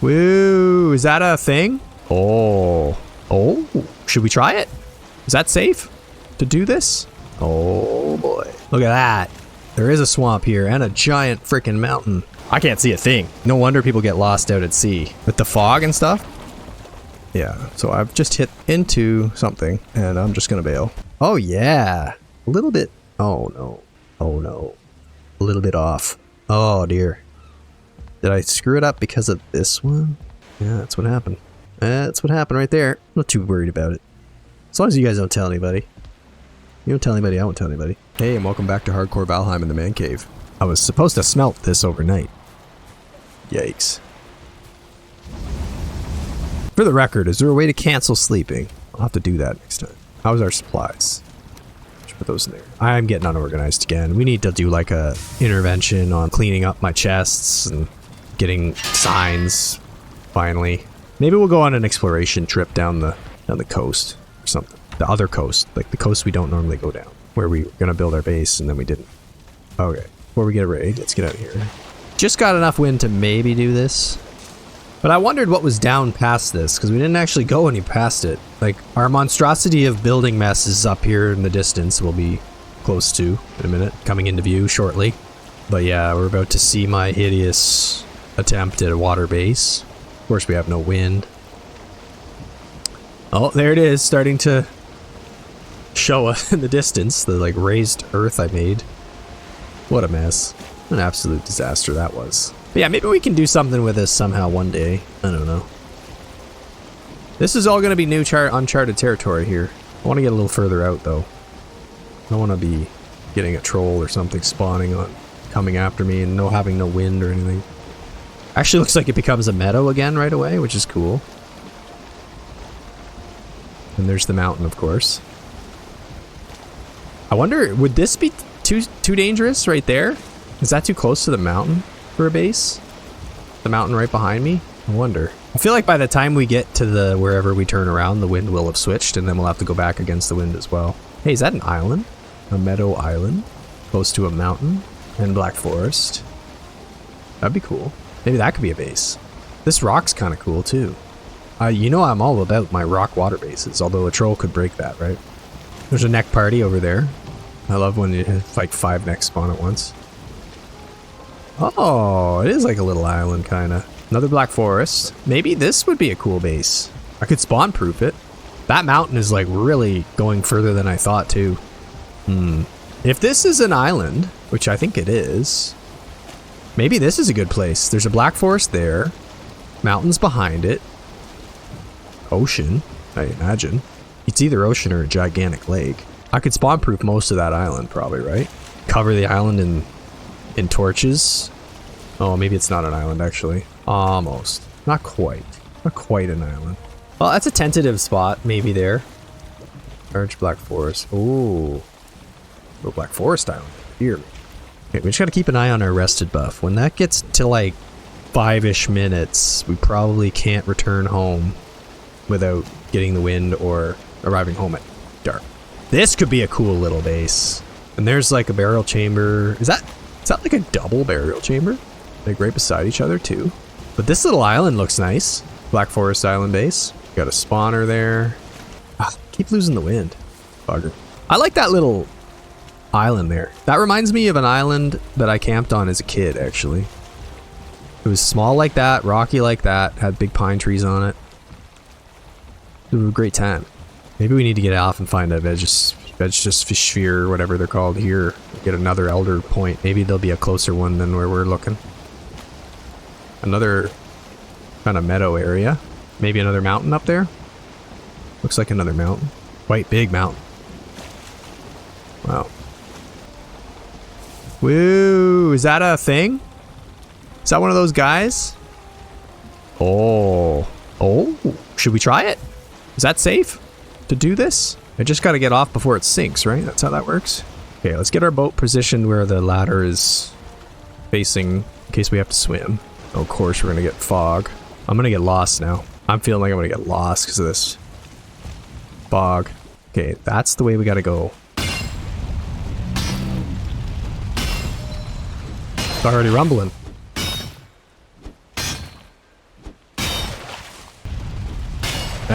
Woo, is that a thing? Oh, should we try it? Is that safe to do this? Oh boy, look at that. There is a swamp here and a giant freaking mountain. I can't see a thing. No wonder people get lost out at sea with the fog and stuff. Yeah, so I've just hit into something and I'm just gonna bail. Oh yeah, a little bit. Oh no, a little bit off. Oh dear. Did I screw it up because of this one? Yeah, that's what happened. That's what happened right there. I'm not too worried about it. As long as you guys don't tell anybody. You don't tell anybody, I won't tell anybody. Hey, and welcome back to Hardcore Valheim in the Man Cave. I was supposed to smelt this overnight. Yikes. For the record, is there a way to cancel sleeping? I'll have to do that next time. How's our supplies? Let's put those in there. I'm getting unorganized again. We need to do like a intervention on cleaning up my chests and getting signs, finally. Maybe we'll go on an exploration trip down the coast or something. The other coast, like the coast we don't normally go down, where we were gonna build our base and then we didn't. Okay, before we get a raid, let's get out of here. Just got enough wind to maybe do this. But I wondered what was down past this, because we didn't actually go any past it. Like, our monstrosity of building mess is up here in the distance, we'll be close to in a minute, coming into view shortly. But yeah, we're about to see my hideous attempt at a water base. Of course, we have no wind. Oh, there it is, starting to show us in the distance, the like raised earth I made. What a mess. An absolute disaster that was. But yeah, maybe we can do something with this somehow one day. I don't know. This is all going to be new uncharted territory here. I want to get a little further out though. I don't want to be getting a troll or something spawning on, coming after me and having no wind or anything. Actually looks like it becomes a meadow again right away, which is cool. And there's the mountain, of course. I wonder, would this be too dangerous right there? Is that too close to the mountain for a base? The mountain right behind me? I wonder. I feel like by the time we get to the wherever we turn around, the wind will have switched and then we'll have to go back against the wind as well. Hey, is that an island? A meadow island? Close to a mountain and black forest? That'd be cool. Maybe that could be a base. This rock's kind of cool too. You know I'm all about my rock water bases, although a troll could break that, right? There's a neck party over there. I love when you have like 5 necks spawn at once. Oh, it is like a little island, kind of. Another black forest. Maybe this would be a cool base. I could spawn proof it. That mountain is like really going further than I thought too. If this is an island, which I think it is, maybe this is a good place. There's a black forest there. Mountains behind it. Ocean, I imagine. It's either ocean or a gigantic lake. I could spawn proof most of that island probably, right? Cover the island in torches. Oh, maybe it's not an island actually. Almost. Not quite. Not quite an island. Well, that's a tentative spot, maybe there. Large black forest. Ooh. Little black forest island. Here. Okay, we just gotta keep an eye on our rested buff. When that gets to like 5-ish minutes, we probably can't return home without getting the wind or arriving home at dark. This could be a cool little base. And there's like a burial chamber. Is that like a double burial chamber? Like right beside each other too. But this little island looks nice. Black Forest Island base. Got a spawner there. Keep losing the wind. Bugger. I like that little island there. That reminds me of an island that I camped on as a kid, actually. It was small like that, rocky like that, had big pine trees on it. It was a great time. Maybe we need to get off and find a Vegesphere or whatever they're called here. Get another elder point. Maybe there'll be a closer one than where we're looking. Another kind of meadow area. Maybe another mountain up there. Looks like another mountain. Quite big mountain. Wow. Woo! Is that a thing? Is that one of those guys? Oh. Should we try it? Is that safe to do this? I just gotta get off before it sinks, right? That's how that works. Okay, let's get our boat positioned where the ladder is facing in case we have to swim. Oh, of course, we're gonna get fog. I'm gonna get lost now. I'm feeling like I'm gonna get lost because of this fog. Okay, that's the way we gotta go. It's already rumbling.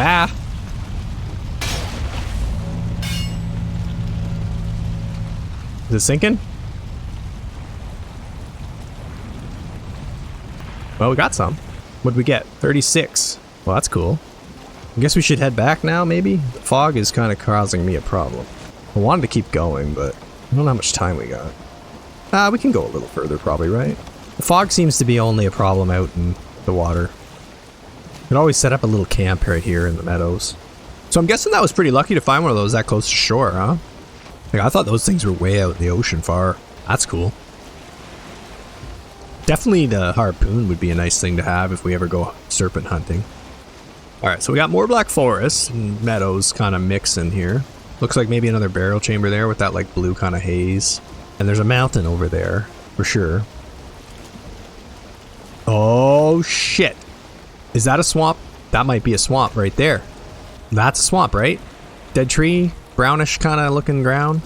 Ah! Is it sinking? Well, we got some. What'd we get? 36. Well, that's cool. I guess we should head back now, maybe? The fog is kind of causing me a problem. I wanted to keep going, but I don't know how much time we got. We can go a little further probably, right? The fog seems to be only a problem out in the water. Could always set up a little camp right here in the meadows. So I'm guessing that was pretty lucky to find one of those that close to shore, huh? Like, I thought those things were way out in the ocean far. That's cool. Definitely the harpoon would be a nice thing to have if we ever go serpent hunting. Alright, so we got more black forest and meadows kind of mixing here. Looks like maybe another burial chamber there with that like blue kind of haze. And there's a mountain over there, for sure. Oh shit! Is that a swamp? That might be a swamp right there. That's a swamp, right? Dead tree, brownish kind of looking ground.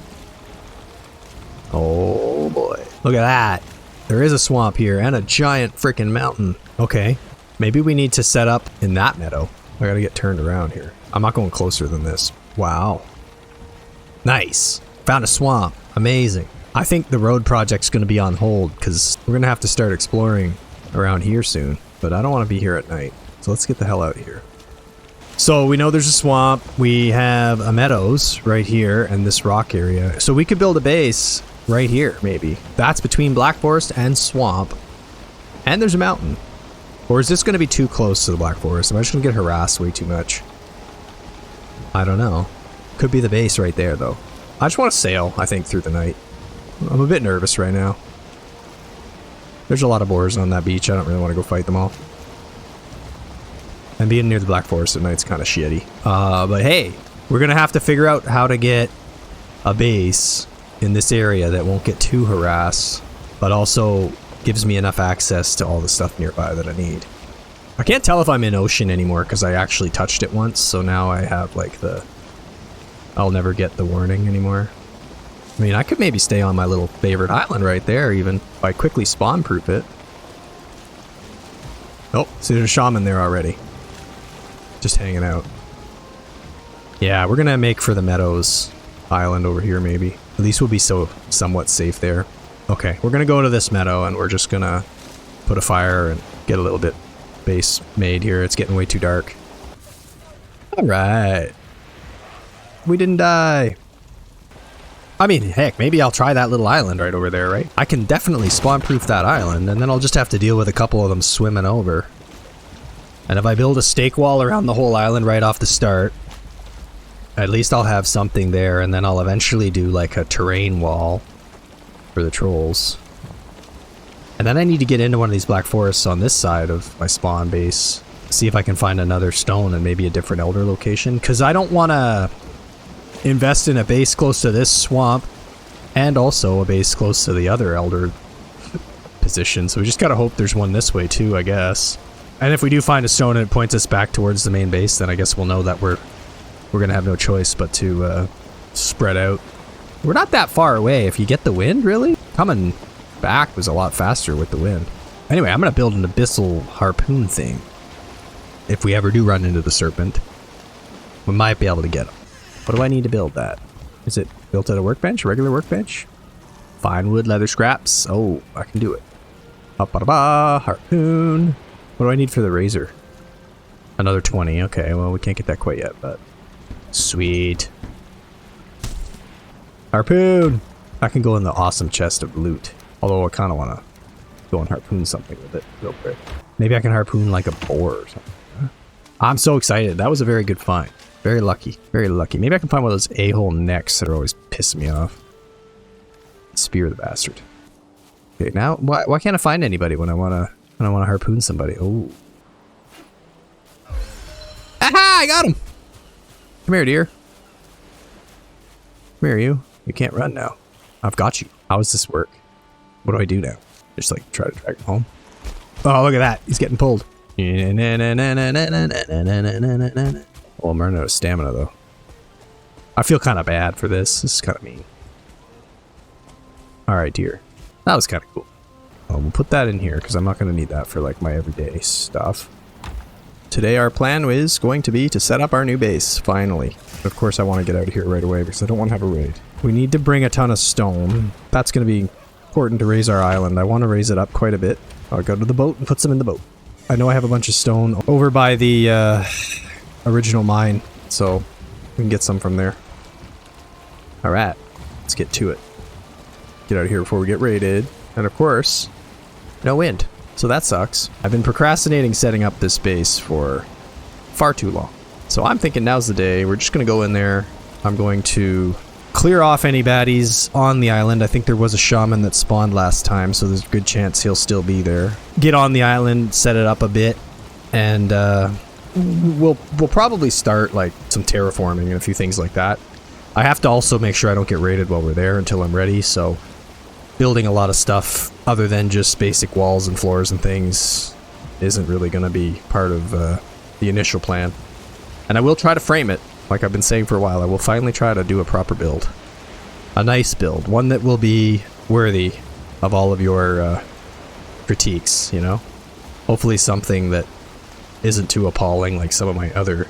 Oh boy. Look at that. There is a swamp here and a giant freaking mountain. Okay, maybe we need to set up in that meadow. I gotta get turned around here. I'm not going closer than this. Wow. Nice. Found a swamp. Amazing. I think the road project's gonna be on hold because we're gonna have to start exploring around here soon. But I don't want to be here at night. So let's get the hell out of here. So we know there's a swamp. We have a meadows right here and this rock area. So we could build a base right here, maybe. That's between Black Forest and swamp. And there's a mountain. Or is this going to be too close to the Black Forest? Am I just going to get harassed way too much? I don't know. Could be the base right there, though. I just want to sail, I think, through the night. I'm a bit nervous right now. There's a lot of boars on that beach. I don't really want to go fight them all. And being near the Black Forest at night's kind of shitty. But hey, we're going to have to figure out how to get a base in this area that won't get too harassed, but also gives me enough access to all the stuff nearby that I need. I can't tell if I'm in ocean anymore because I actually touched it once, so now I have like the... I'll never get the warning anymore. I mean, I could maybe stay on my little favorite island right there even, if I quickly spawn-proof it. Oh, see there's a shaman there already. Just hanging out. Yeah, we're gonna make for the Meadows island over here maybe. At least we'll be somewhat safe there. Okay, we're gonna go to this meadow and we're just gonna put a fire and get a little bit base made here. It's getting way too dark. Alright. We didn't die. I mean, heck, maybe I'll try that little island right over there, right? I can definitely spawn-proof that island, and then I'll just have to deal with a couple of them swimming over. And if I build a stake wall around the whole island right off the start, at least I'll have something there, and then I'll eventually do like a terrain wall for the trolls. And then I need to get into one of these black forests on this side of my spawn base. See if I can find another stone and maybe a different elder location, because I don't want to invest in a base close to this swamp and also a base close to the other elder position. So we just gotta hope there's one this way too, I guess. And if we do find a stone and it points us back towards the main base, then I guess we'll know that we're gonna have no choice but to spread out. We're not that far away if you get the wind, really. Coming back was a lot faster with the wind. Anyway, I'm gonna build an abyssal harpoon thing. If we ever do run into the serpent, we might be able to get him. What do I need to build that? Is it built at a workbench, a regular workbench? Fine wood, leather scraps. Oh, I can do it. Ba-ba-da-ba, harpoon. What do I need for the razor? Another 20. Okay, well, we can't get that quite yet, but sweet. Harpoon. I can go in the awesome chest of loot. Although I kind of want to go and harpoon something with it real quick. Maybe I can harpoon like a boar or something. I'm so excited. That was a very good find. Very lucky. Very lucky. Maybe I can find one of those a-hole necks that are always pissing me off. Spear the bastard. Okay, now why can't I find anybody when I wanna harpoon somebody? Oh. Aha! I got him! Come here, dear. Come here, you. You can't run now. I've got you. How does this work? What do I do now? Just like try to drag him home? Oh, look at that. He's getting pulled. Oh, I'm running out of stamina, though. I feel kind of bad for this. This is kind of mean. Alright, dear. That was kind of cool. Oh, we'll put that in here, because I'm not going to need that for, like, my everyday stuff. Today our plan is going to be to set up our new base, finally. Of course I want to get out of here right away because I don't want to have a raid. We need to bring a ton of stone. That's going to be important to raise our island. I want to raise it up quite a bit. I'll go to the boat and put some in the boat. I know I have a bunch of stone over by the original mine, so we can get some from there. Alright, let's get to it. Get out of here before we get raided. And of course, no wind. So that sucks. I've been procrastinating setting up this base for far too long. So I'm thinking now's the day. We're just going to go in there. I'm going to clear off any baddies on the island. I think there was a shaman that spawned last time, so there's a good chance he'll still be there. Get on the island, set it up a bit, and we'll probably start like some terraforming and a few things like that. I have to also make sure I don't get raided while we're there until I'm ready, so building a lot of stuff other than just basic walls and floors and things isn't really going to be part of the initial plan. And I will try to frame it, like I've been saying for a while. I will finally try to do a proper build. A nice build. One that will be worthy of all of your critiques, you know? Hopefully something that isn't too appalling like some of my other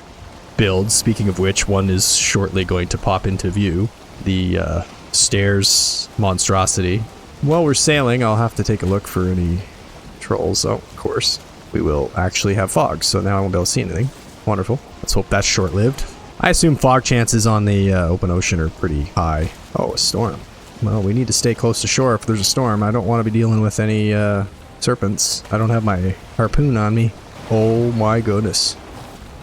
builds. Speaking of which, one is shortly going to pop into view. The stairs monstrosity. While we're sailing, I'll have to take a look for any trolls. Oh, of course. We will actually have fog, so now I won't be able to see anything. Wonderful. Let's hope that's short-lived. I assume fog chances on the open ocean are pretty high. Oh, a storm. Well, we need to stay close to shore if there's a storm. I don't want to be dealing with any serpents. I don't have my harpoon on me. Oh my goodness.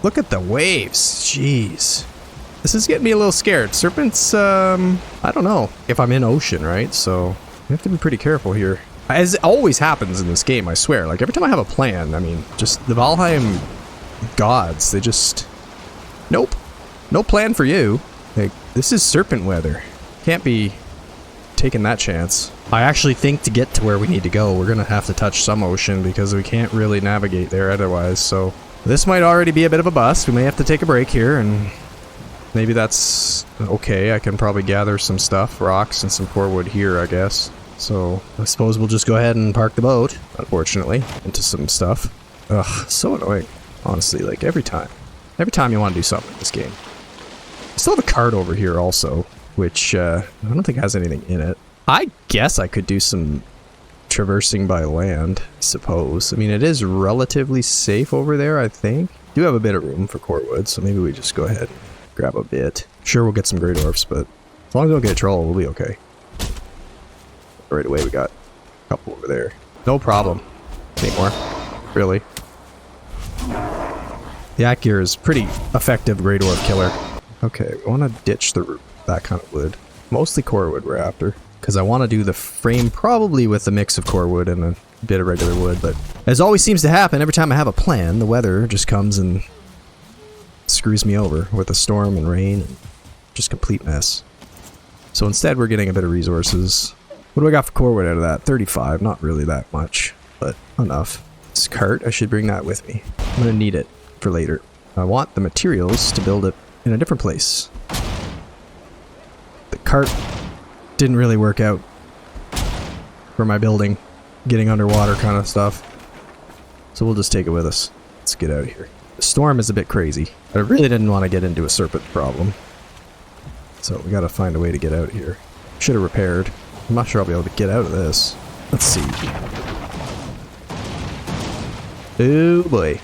Look at the waves. Jeez. This is getting me a little scared. Serpents, I don't know if I'm in ocean, right? So you have to be pretty careful here. As always happens in this game, I swear. Like, every time I have a plan, I mean, just the Valheim gods, they just... Nope. No plan for you. Like, this is serpent weather. Can't be taking that chance. I actually think to get to where we need to go, we're gonna have to touch some ocean because we can't really navigate there otherwise, so... This might already be a bit of a bust. We may have to take a break here, and... Maybe that's okay. I can probably gather some stuff, rocks and some core wood here, I guess. So I suppose we'll just go ahead and park the boat, unfortunately, into some stuff. Ugh, so annoying. Honestly, like every time you want to do something in this game. I still have a cart over here also, which I don't think has anything in it. I guess I could do some traversing by land, I suppose. I mean, it is relatively safe over there, I think. Do have a bit of room for core wood, so maybe we just go ahead and grab a bit. Sure, we'll get some great dwarfs, but as long as we don't get a troll, we'll be okay. Right away, we got a couple over there. No problem. Any more? Really? The Akir is pretty effective Grey Dwarf killer. Okay, we want to ditch that kind of wood. Mostly core wood we're after, because I want to do the frame probably with a mix of core wood and a bit of regular wood, but as always seems to happen, every time I have a plan, the weather just comes and screws me over with a storm and rain and just complete mess. So instead we're getting a bit of resources. What do I got for core wood out of that? 35, not really that much, but enough. This cart, I should bring that with me. I'm gonna need it for later. I want the materials to build it in a different place. The cart didn't really work out for my building, getting underwater kind of stuff. So we'll just take it with us. Let's get out of here. The storm is a bit crazy. I really didn't want to get into a serpent problem. So we gotta find a way to get out of here. Should have repaired. I'm not sure I'll be able to get out of this. Let's see. Oh boy.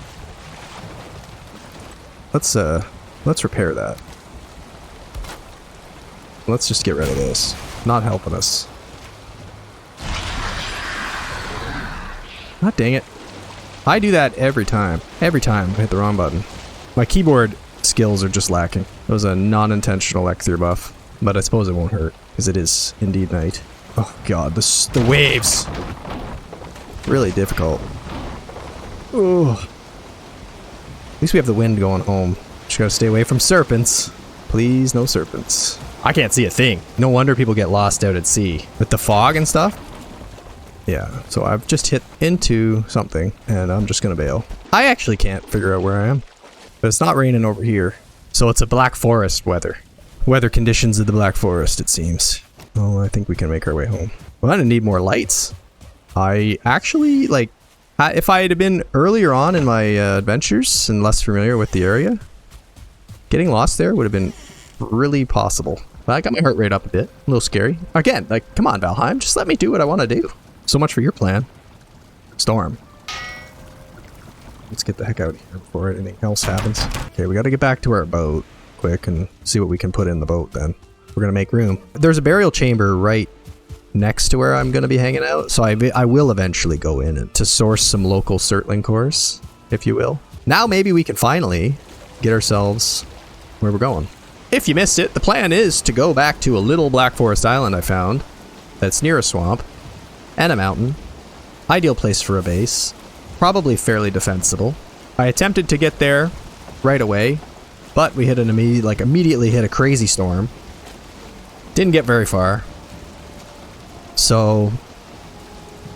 Let's repair that. Let's just get rid of this. Not helping us. God dang it. I do that every time. Every time I hit the wrong button. My keyboard skills are just lacking. It was a non-intentional Ecthir buff, but I suppose it won't hurt, because it is indeed night. Oh god, the waves! Really difficult. Ooh. At least we have the wind going home. Just gotta stay away from serpents. Please, no serpents. I can't see a thing. No wonder people get lost out at sea. With the fog and stuff? Yeah, so I've just hit into something, and I'm just gonna bail. I actually can't figure out where I am. But it's not raining over here. So it's a Black Forest weather. Weather conditions of the Black Forest, it seems. Oh, I think we can make our way home. Well, I need more lights. I actually, like, If I had been earlier on in my adventures and less familiar with the area, getting lost there would have been really possible. But I got my heart rate up a bit. A little scary. Again, like, come on, Valheim. Just let me do what I want to do. So much for your plan. Storm. Let's get the heck out of here before anything else happens. Okay, we got to get back to our boat quick and see what we can put in the boat then. We're going to make room. There's a burial chamber right next to where I'm going to be hanging out, so I will eventually go in and to source some local Surtling cores, if you will. Now maybe we can finally get ourselves where we're going. If you missed it, the plan is to go back to a little Black Forest island I found that's near a swamp and a mountain. Ideal place for a base. Probably fairly defensible. I attempted to get there right away, but we hit an immediately hit a crazy storm. Didn't get very far. So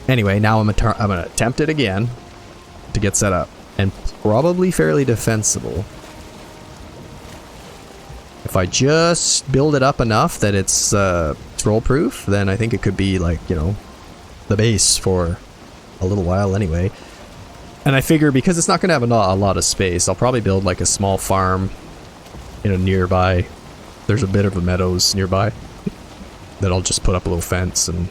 anyway, now I'm gonna attempt it again to get set up, and probably fairly defensible. If I just build it up enough that it's troll proof, then I think it could be like, you know, the base for a little while anyway. And I figure because it's not going to have a lot of space, I'll probably build like a small farm, you know, nearby. There's a bit of a meadows nearby that I'll just put up a little fence and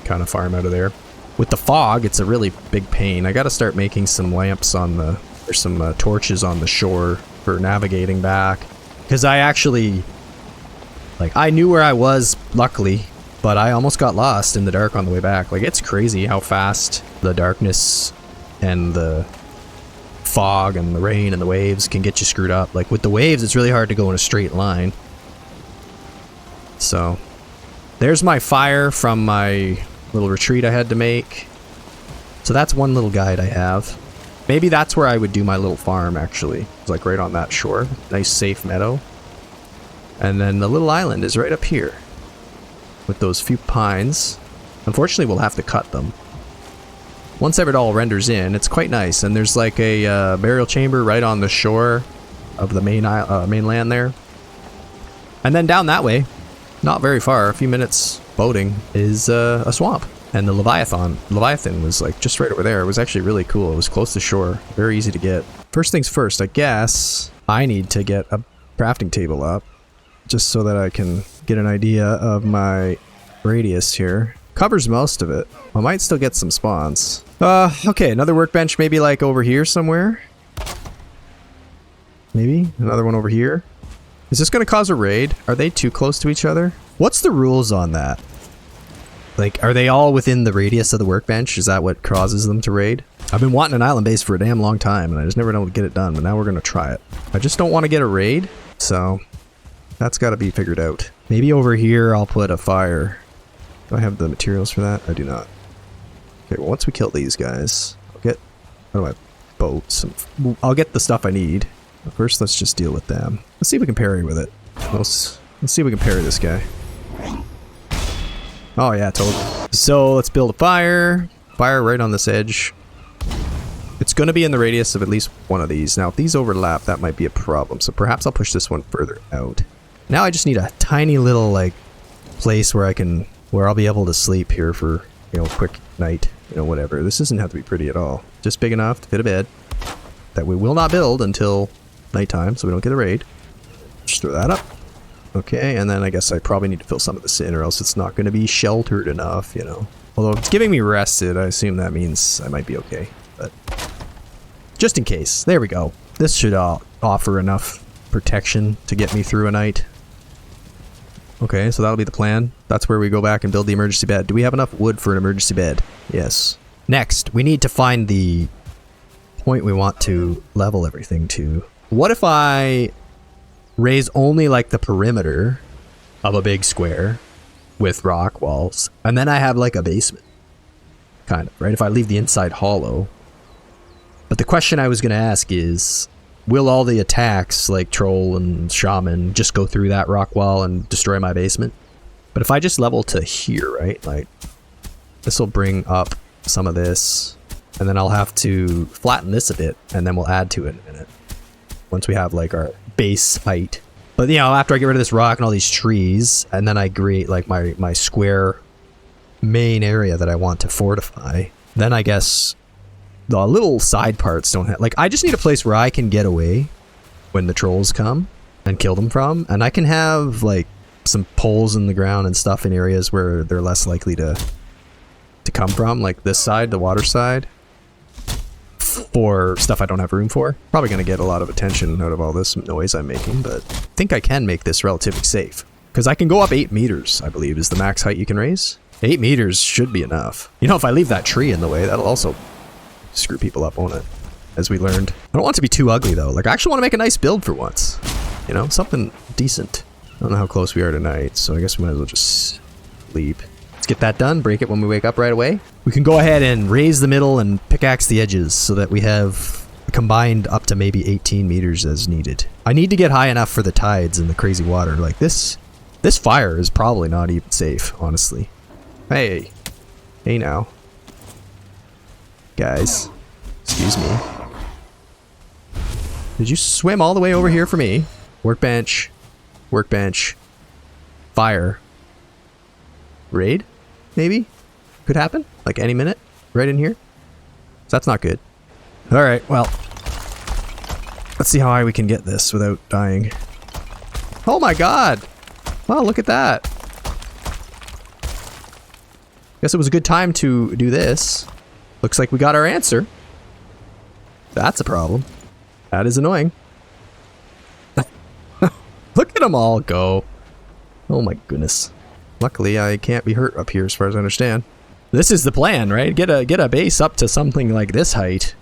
kind of farm out of there. With the fog, it's a really big pain. I got to start making some lamps on the, there's some torches on the shore for navigating back. Because I actually, like, I knew where I was, luckily, but I almost got lost in the dark on the way back. Like, it's crazy how fast the darkness and the fog and the rain and the waves can get you screwed up. Like, with the waves, it's really hard to go in a straight line. So, there's my fire from my little retreat I had to make. So that's one little guide I have. Maybe that's where I would do my little farm, actually. It's like right on that shore. Nice, safe meadow. And then the little island is right up here with those few pines. Unfortunately, we'll have to cut them. Once it all renders in, it's quite nice. And there's like a burial chamber right on the shore of the mainland there. And then down that way, not very far, a few minutes boating, is a swamp. And the Leviathan was like just right over there. It was actually really cool. It was close to shore. Very easy to get. First things first, I guess I need to get a crafting table up just so that I can get an idea of my radius here. Covers most of it. I might still get some spawns. Okay, another workbench maybe like over here somewhere. Maybe another one over here. Is this going to cause a raid? Are they too close to each other? What's the rules on that? Like, are they all within the radius of the workbench? Is that what causes them to raid? I've been wanting an island base for a damn long time, and I just never know to get it done, but now we're going to try it. I just don't want to get a raid, so that's got to be figured out. Maybe over here I'll put a fire. Do I have the materials for that? I do not. Okay, well, once we kill these guys, I'll get my boats. I'll get the stuff I need. But first, let's just deal with them. Let's see if we can parry with it. Let's see if we can parry this guy. Oh yeah, totally. So let's build a fire. Fire right on this edge. It's going to be in the radius of at least one of these. Now, if these overlap, that might be a problem. So perhaps I'll push this one further out. Now I just need a tiny little like place where I'll be able to sleep here for, you know, a quick night, you know, whatever. This doesn't have to be pretty at all. Just big enough to fit a bed that we will not build until nighttime, so we don't get a raid. Just throw that up. Okay, and then I guess I probably need to fill some of this in or else it's not going to be sheltered enough, you know. Although if it's giving me rested, I assume that means I might be okay. But just in case. There we go. This should offer enough protection to get me through a night. Okay, so that'll be the plan. That's where we go back and build the emergency bed. Do we have enough wood for an emergency bed? Yes. Next, we need to find the point we want to level everything to. What if I raise only like the perimeter of a big square with rock walls, and then I have like a basement, kind of, right? If I leave the inside hollow. But the question I was going to ask is, will all the attacks like troll and shaman just go through that rock wall and destroy my basement? But if I just level to here, right, like this will bring up some of this, and then I'll have to flatten this a bit, and then we'll add to it in a minute once we have like our base height. But you know, after I get rid of this rock and all these trees, and then I create like my square main area that I want to fortify, then I guess the little side parts don't have... Like, I just need a place where I can get away when the trolls come and kill them from. And I can have, like, some poles in the ground and stuff in areas where they're less likely to come from. Like this side, the water side. For stuff I don't have room for. Probably going to get a lot of attention out of all this noise I'm making, but I think I can make this relatively safe. Because I can go up 8 meters, I believe, is the max height you can raise. 8 meters should be enough. You know, if I leave that tree in the way, that'll also screw people up, won't it? As we learned. I don't want it to be too ugly, though. Like, I actually want to make a nice build for once. You know, something decent. I don't know how close we are tonight, so I guess we might as well just leap. Let's get that done, break it when we wake up right away. We can go ahead and raise the middle and pickaxe the edges so that we have combined up to maybe 18 meters as needed. I need to get high enough for the tides and the crazy water. Like this fire is probably not even safe, honestly. Hey. Hey now. Guys. Excuse me. Did you swim all the way over here for me? Workbench. Workbench. Fire. Raid? Maybe? Could happen? Like any minute? Right in here? So that's not good. Alright, well. Let's see how high we can get this without dying. Oh my god! Wow, look at that. Guess it was a good time to do this. Looks like we got our answer. That's a problem. That is annoying. Look at them all go. Oh my goodness. Luckily, I can't be hurt up here as far as I understand. This is the plan, right? Get a base up to something like this height.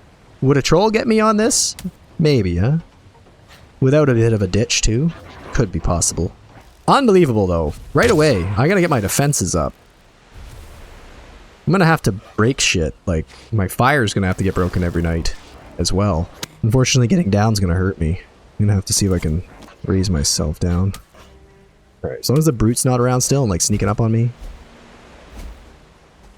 Would a troll get me on this? Maybe, huh? Without a bit of a ditch, too? Could be possible. Unbelievable, though. Right away, I gotta get my defenses up. I'm gonna have to break shit. Like, my fire's gonna have to get broken every night as well. Unfortunately, getting down's gonna hurt me. I'm gonna have to see if I can raise myself down. Alright, as long as the brute's not around still and like sneaking up on me.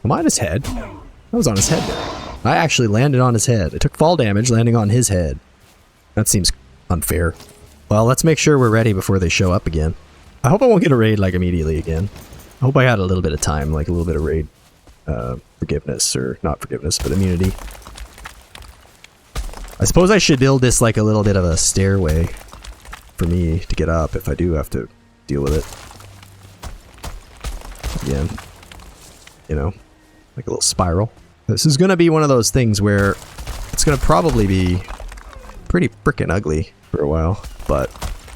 Am I on his head? I was on his head there. I actually landed on his head. I took fall damage landing on his head. That seems unfair. Well, let's make sure we're ready before they show up again. I hope I won't get a raid like immediately again. I hope I had a little bit of time, like a little bit of raid forgiveness, or not forgiveness, but immunity. I suppose I should build this like a little bit of a stairway for me to get up if I do have to deal with it. Again, you know, like a little spiral. This is gonna be one of those things where it's gonna probably be pretty frickin' ugly for a while, but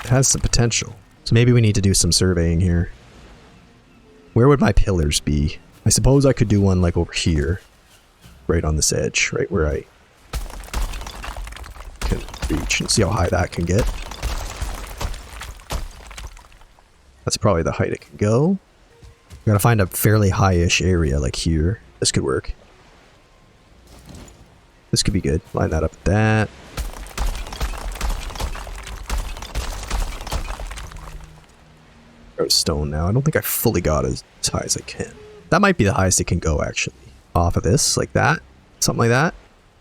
it has some potential. So maybe we need to do some surveying here. Where would my pillars be? I suppose I could do one like over here, right on this edge, right where I can reach, and see how high that can get. That's probably the height it can go. Gotta find a fairly high-ish area, like here. This could work. This could be good. Line that up with that. There's stone now. I don't think I fully got as high as I can. That might be the highest it can go, actually. Off of this, like that. Something like that.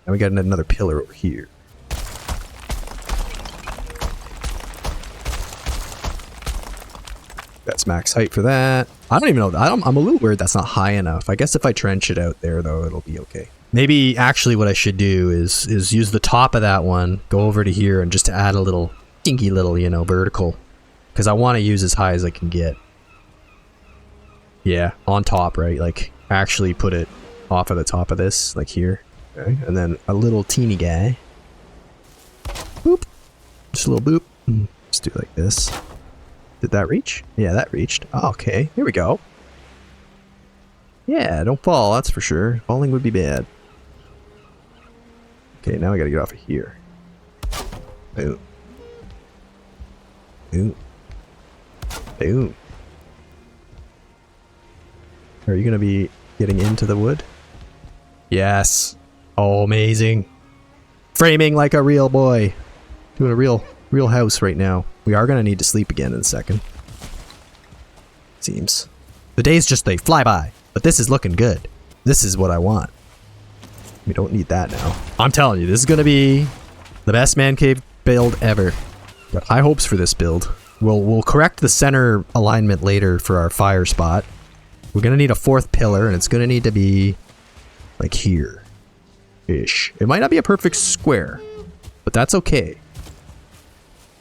And we got another pillar over here. That's max height for that. I don't even know. I'm a little worried that's not high enough. I guess if I trench it out there, though, it'll be okay. Maybe actually what I should do is use the top of that one, go over to here, and just add a little dinky little, you know, vertical. Because I want to use as high as I can get. Yeah, on top, right? Like, actually put it off of the top of this, like here. Okay, and then a little teeny guy. Boop. Just a little boop. Just do it like this. Did that reach? Yeah, that reached. Oh, okay, here we go. Yeah, don't fall, that's for sure. Falling would be bad. Okay, now I gotta get off of here. Boom. Boom. Boom. Are you gonna be getting into the wood? Yes. Oh, amazing. Framing like a real boy. Doing a real house right now. We are gonna need to sleep again in a second. Seems. The days just, they fly by. But this is looking good. This is what I want. We don't need that now. I'm telling you, this is gonna be the best man cave build ever. Got high hopes for this build. We'll correct the center alignment later for our fire spot. We're gonna need a fourth pillar, and it's gonna need to be like here. Ish. It might not be a perfect square, but that's okay.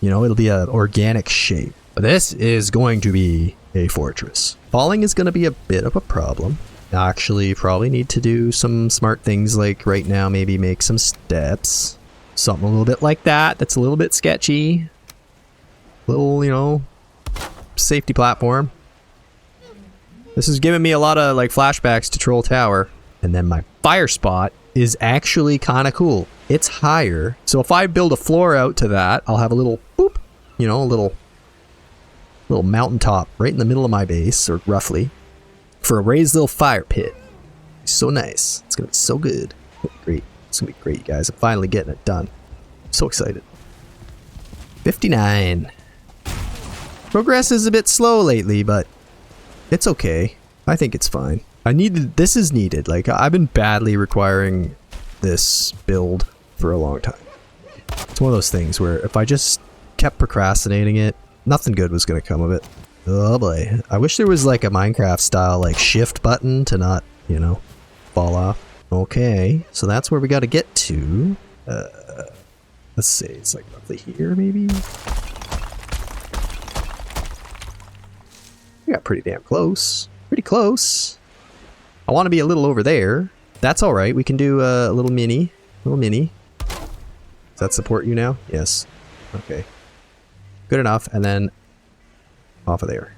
You know, it'll be an organic shape. But this is going to be a fortress. Falling is going to be a bit of a problem. Actually, probably need to do some smart things like right now, maybe make some steps. Something a little bit like that. That's a little bit sketchy. Little, you know, safety platform. This is giving me a lot of like flashbacks to Troll Tower. And then my fire spot is actually kind of cool. It's higher. So if I build a floor out to that, I'll have a little boop, you know, a little mountaintop right in the middle of my base, or roughly, for a raised little fire pit. It's so nice. It's gonna be so good. Great. It's gonna be great, you guys. I'm finally getting it done. I'm so excited. 59. Progress is a bit slow lately, but it's okay. I think it's fine. This is needed. Like, I've been badly requiring this build for a long time. It's one of those things where if I just kept procrastinating it, nothing good was going to come of it. Oh boy. I wish there was like a Minecraft style like shift button to not, you know, fall off. Okay, so that's where we got to get to. Let's see, it's like roughly here maybe? We got pretty damn close. Pretty close. I want to be a little over there. That's all right. We can do a little mini. Does that support you now? Yes. Okay. Good enough. And then off of there.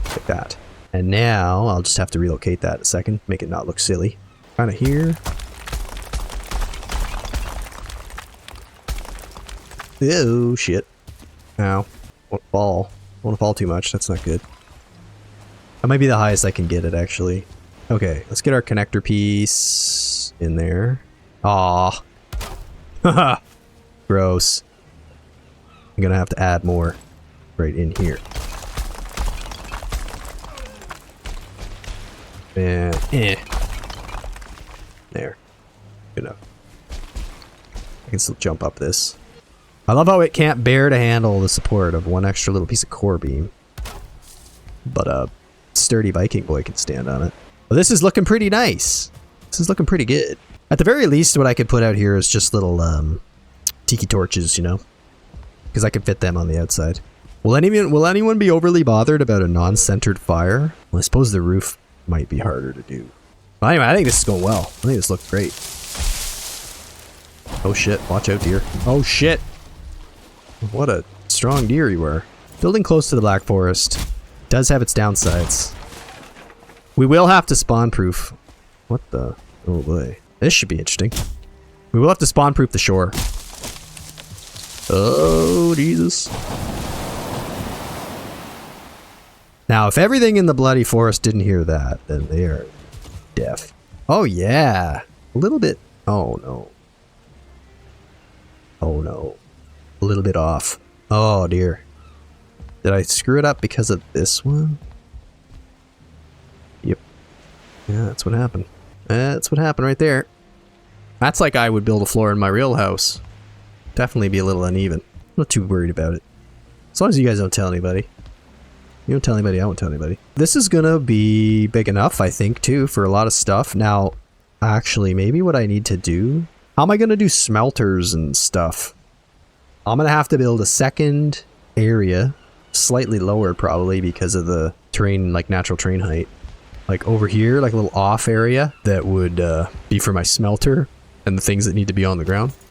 Like that. And now I'll just have to relocate that a second. Make it not look silly. Kind of here. Oh, shit. Ow. Won't fall. Won't fall too much. That's not good. That might be the highest I can get it, actually. Okay, let's get our connector piece in there. Aw. Haha. Gross. I'm gonna have to add more right in here. And there. Good enough. I can still jump up this. I love how it can't bear to handle the support of one extra little piece of core beam. But a sturdy Viking boy can stand on it. Well, this is looking pretty nice. This is looking pretty good. At the very least, what I could put out here is just little tiki torches, you know? Because I could fit them on the outside. Will anyone be overly bothered about a non-centered fire? Well, I suppose the roof might be harder to do. But anyway, I think this is going well. I think this looks great. Oh shit, watch out, deer. Oh shit! What a strong deer you are. Building close to the Black Forest does have its downsides. We will have to spawn-proof. What the? Oh boy. This should be interesting. We will have to spawn-proof the shore. Oh, Jesus. Now, if everything in the bloody forest didn't hear that, then they are deaf. Oh, yeah. A little bit. Oh, no. Oh, no. A little bit off. Oh, dear. Did I screw it up because of this one? Yep. Yeah, that's what happened. That's what happened right there. That's like I would build a floor in my real house. Definitely be a little uneven. I'm not too worried about it. As long as you guys don't tell anybody. You don't tell anybody, I won't tell anybody. This is gonna be big enough, I think, too, for a lot of stuff. Now, actually, maybe what I need to do... How am I gonna do smelters and stuff? I'm gonna have to build a second area, slightly lower probably because of the terrain, like natural terrain height. Like over here, like a little off area that would be for my smelter and the things that need to be on the ground.